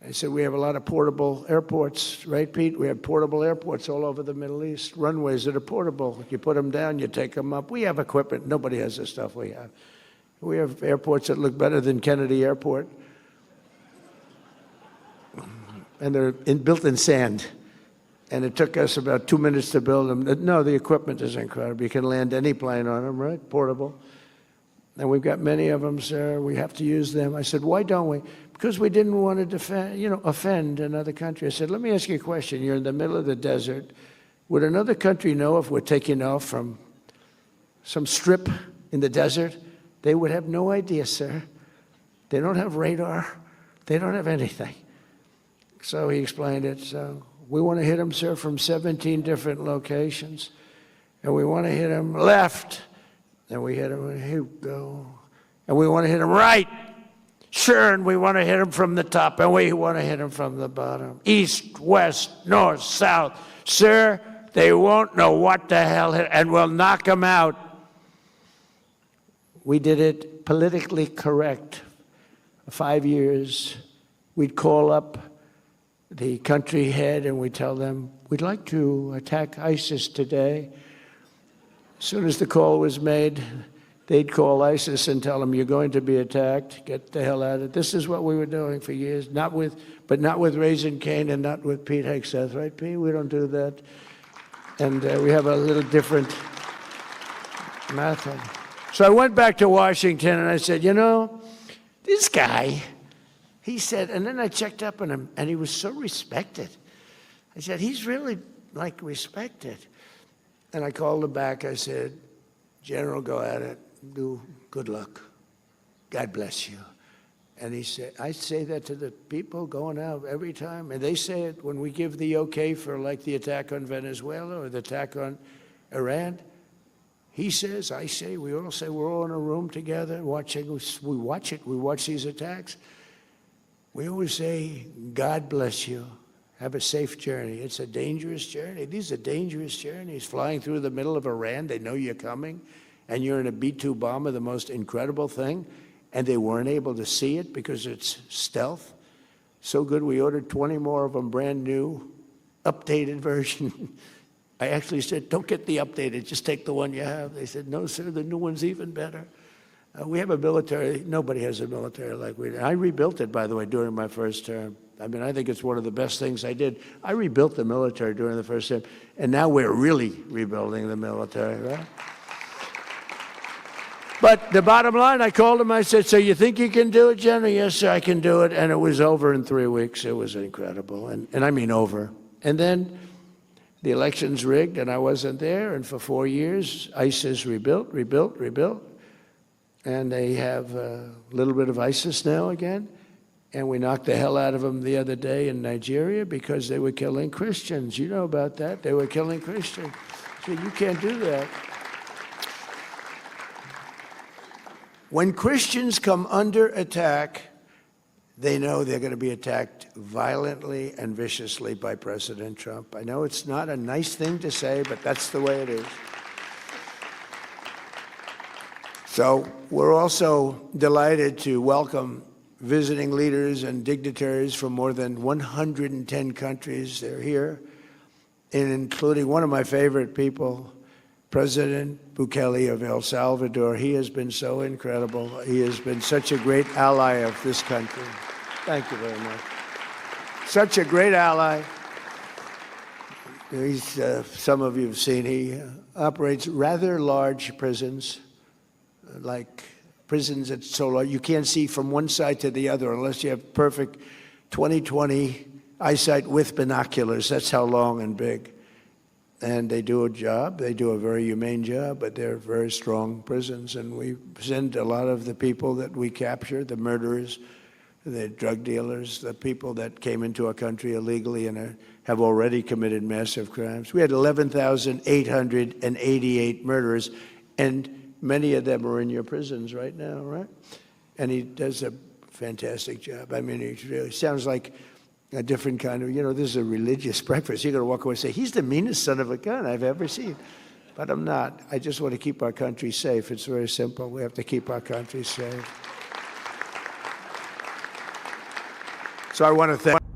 I said, we have a lot of portable airports, right, Pete? We have portable airports all over the Middle East, runways that are portable. You put them down, you take them up. We have equipment. Nobody has the stuff we have. We have airports that look better than Kennedy Airport. And they're built in sand. And it took us about 2 minutes to build them. No, the equipment is incredible. You can land any plane on them, right? Portable. And we've got many of them, sir. We have to use them. I said, why don't we? Because we didn't want to defend, offend another country. I said, let me ask you a question. You're in the middle of the desert. Would another country know if we're taking off from some strip in the desert? They would have no idea, sir. They don't have radar. They don't have anything. So he explained it. So we want to hit them, sir, from 17 different locations. And we want to hit them left. And we hit them, here we go. And we want to hit them right. Sure, and we want to hit them from the top. And we want to hit them from the bottom. East, west, north, south. Sir, they won't know what the hell hit, and we'll knock them out. We did it politically correct. 5 years, we'd call up the country head and we'd tell them, we'd like to attack ISIS today. As soon as the call was made, they'd call ISIS and tell them, you're going to be attacked, get the hell out of it. This is what we were doing for years, not with Raising Cane and not with Pete Hegseth, right, Pete? We don't do that. And we have a little different method. So I went back to Washington and I said, this guy, he said, and then I checked up on him and he was so respected. I said, he's really respected. And I called him back. I said, General, go at it. Do good luck. God bless you. And he said, I say that to the people going out every time. And they say it when we give the okay for the attack on Venezuela or the attack on Iran. He says, I say, we all say, we're all in a room together watching. We watch it. We watch these attacks. We always say, God bless you. Have a safe journey. It's a dangerous journey. These are dangerous journeys. Flying through the middle of Iran, they know you're coming, and you're in a B-2 bomber, the most incredible thing, and they weren't able to see it because it's stealth. So good, we ordered 20 more of them, brand new, updated version. I actually said, don't get the updated, just take the one you have. They said, no, sir, the new one's even better. We have a military, nobody has a military like we do. I rebuilt it, by the way, during my first term. I mean, I think it's one of the best things I did. I rebuilt the military during the first term, and now we're really rebuilding the military, right? But the bottom line, I called him, I said, so you think you can do it, General? Yes, sir, I can do it. And it was over in 3 weeks. It was incredible, and I mean over. And then the election's rigged, and I wasn't there, and for 4 years, ISIS rebuilt. And they have a little bit of ISIS now again. And we knocked the hell out of them the other day in Nigeria because they were killing Christians. You know about that. They were killing Christians. So you can't do that. When Christians come under attack, they know they're going to be attacked violently and viciously by President Trump. I know it's not a nice thing to say, but that's the way it is. So we're also delighted to welcome visiting leaders and dignitaries from more than 110 countries. They're here, and including one of my favorite people, President Bukele of El Salvador. He has been so incredible. He has been such a great ally of this country. Thank you very much. Such a great ally. He's, some of you have seen, he operates rather large prisons, like prisons that's so large you can't see from one side to the other unless you have perfect 20/20 eyesight with binoculars. That's how long and big. And they do a job. They do a very humane job, but they're very strong prisons. And we send a lot of the people that we capture, the murderers, the drug dealers, the people that came into our country illegally and have already committed massive crimes. We had 11,888 murderers, and many of them are in your prisons right now, right? And he does a fantastic job. I mean, he really sounds like a different kind of, this is a religious breakfast. You're going to walk away and say, he's the meanest son of a gun I've ever seen. But I'm not. I just want to keep our country safe. It's very simple. We have to keep our country safe. So I want to thank.